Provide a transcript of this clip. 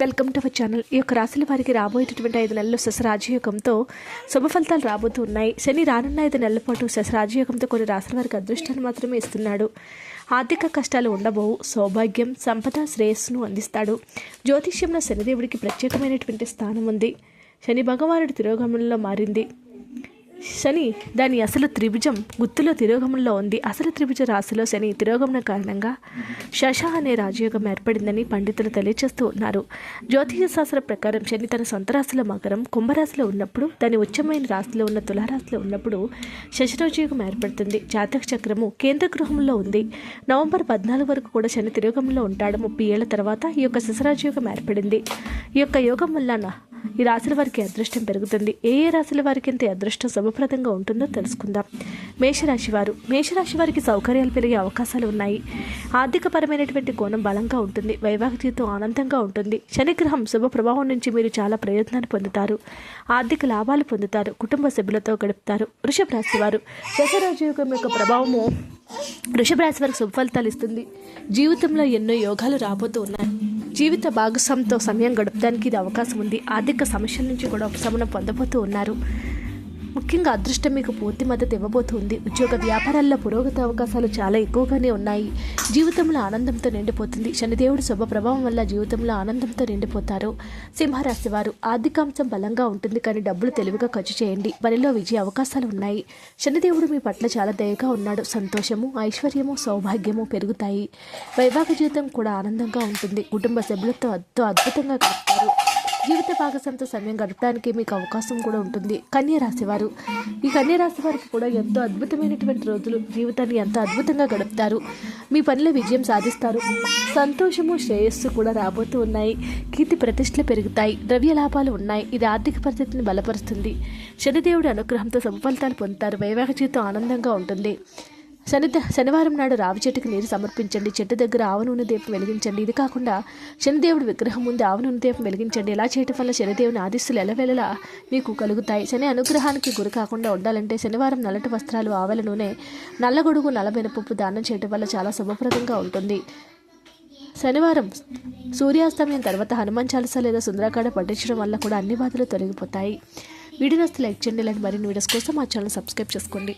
Welcome to our channel. ఈ యొక్క రాశుల వారికి రాబోయేటటువంటి 5 నెలలు శశరాజయోగంతో శుభ ఫలితాలు రాబోతూ ఉన్నాయి. శని రానున్న 5 నెలల పాటు శశరాజయోగంతో కొన్ని రాశుల వారికి అదృష్టాన్ని మాత్రమే ఇస్తున్నాడు. ఆర్థిక కష్టాలు ఉండబోవు. సౌభాగ్యం, సంపద, శ్రేయస్సును అందిస్తాడు. జ్యోతిష్యంలో శనిదేవుడికి ప్రత్యేకమైనటువంటి స్థానం ఉంది. శని భగవానుడి తిరోగమనంలో మారింది. శని దాని అసలు త్రిభుజం గుత్తులో తిరోగమనంలో ఉంది. అసలు త్రిభుజ రాశిలో శని తిరోగమనం కారణంగా శశ అనే రాజయోగం ఏర్పడిందని పండితులు తెలియజేస్తూ ఉన్నారు. జ్యోతిష శాస్త్రం ప్రకారం శని తన సొంత రాశిలో మకరం, కుంభరాశిలో ఉన్నప్పుడు, దాని ఉచ్చమైన రాశిలో ఉన్న తులారాశిలో ఉన్నప్పుడు శశరాజయోగం ఏర్పడుతుంది. జాతక చక్రము కేంద్ర గృహంలో ఉంది. నవంబర్ 14 వరకు కూడా శని తిరోగమనంలో ఉంటాడు. 30 ఏళ్ల తర్వాత ఈ యొక్క శశరాజయోగం ఏర్పడింది. ఈ యొక్క యోగం వల్ల ఈ రాశుల వారికి అదృష్టం పెరుగుతుంది. ఏ రాశుల వారికి ఇంత అదృష్టం శుభప్రదంగా ఉంటుందో తెలుసుకుందాం. మేషరాశి వారికి సౌకర్యాలు పెరిగే అవకాశాలు ఉన్నాయి. ఆర్థికపరమైనటువంటి కోణం బలంగా ఉంటుంది. వైవాహిక జీవితం ఆనందంగా ఉంటుంది. శనిగ్రహం శుభ ప్రభావం నుంచి మీరు చాలా ప్రయోజనాన్ని పొందుతారు. ఆర్థిక లాభాలు పొందుతారు. కుటుంబ సభ్యులతో గడుపుతారు. వృషభ రాశి వారు శశరాజయోగం యొక్క ప్రభావము వృషభ రాశి వారికి శుభ ఫలితాలు ఇస్తుంది. జీవితంలో ఎన్నో యోగాలు రాబోతూ ఉన్నాయి. జీవిత భాగస్వామితో సమయం గడపడానికి ఇది అవకాశం ఉంది. ఆర్థిక సమస్యల నుంచి కూడా ఉపశమనం పొందబోతూ ఉన్నారు. ముఖ్యంగా అదృష్టం మీకు పూర్తి మద్దతు ఇవ్వబోతుంది. ఉద్యోగ వ్యాపారాల్లో పురోగతి అవకాశాలు చాలా ఎక్కువగానే ఉన్నాయి. జీవితంలో ఆనందంతో నిండిపోతుంది. శనిదేవుడి శుభ ప్రభావం వల్ల జీవితంలో ఆనందంతో నిండిపోతారు. సింహరాశి వారు ఆర్థికాంశం బలంగా ఉంటుంది, కానీ డబ్బులు తెలివిగా ఖర్చు చేయండి. పనిలో విజయ అవకాశాలు ఉన్నాయి. శనిదేవుడు మీ పట్ల చాలా దయగా ఉన్నాడు. సంతోషము, ఐశ్వర్యము, సౌభాగ్యము పెరుగుతాయి. వైవాహిక జీవితం కూడా ఆనందంగా ఉంటుంది. కుటుంబ సభ్యులతో అద్భుతంగా గడుపుతారు. జీవిత భాగస్వామితో సమయం గడపడానికి మీకు అవకాశం కూడా ఉంటుంది. కన్యరాశి వారు ఈ కన్యరాశి వారికి కూడా ఎంతో అద్భుతమైనటువంటి రోజులు. జీవితాన్ని ఎంతో అద్భుతంగా గడుపుతారు. మీ పనిలో విజయం సాధిస్తారు. సంతోషము, శ్రేయస్సు కూడా రాబోతూ ఉన్నాయి. కీర్తి ప్రతిష్టలు పెరుగుతాయి. ద్రవ్య లాభాలు ఉన్నాయి. ఇది ఆర్థిక పరిస్థితిని బలపరుస్తుంది. శనిదేవుడి అనుగ్రహంతో శుభ ఫలితాలు పొందుతారు. వైవాహిక జీవితం ఆనందంగా ఉంటుంది. శనివారం నాడు రావి చెట్టుకు నీరు సమర్పించండి. చెట్టు దగ్గర ఆవు నూనె దీపం వెలిగించండి. ఇది కాకుండా శనిదేవుడి విగ్రహం ముందు ఆవు నూనె దీపం వెలిగించండి. ఇలా చేయటం వల్ల శనిదేవుని ఆశీస్సులు ఎలవెలలా మీకు కలుగుతాయి. శని అనుగ్రహానికి గురి కాకుండా ఉండాలంటే శనివారం నల్లటి వస్త్రాలు, ఆవల నూనె, నల్లగొడుగు, నల్లబెనపప్పు దానం చేయటం వల్ల చాలా శుభప్రదంగా ఉంటుంది. శనివారం సూర్యాస్తమయం తర్వాత హనుమాన్ చాలీసా లేదా సుందరకాండ పఠించడం వల్ల కూడా అన్ని బాధలు తొలగిపోతాయి. వీడియోని లైక్ చేయండి. ఇలాంటి మరిన్ని వీడియోస్ కోసం మా ఛానల్ సబ్స్క్రైబ్ చేసుకోండి.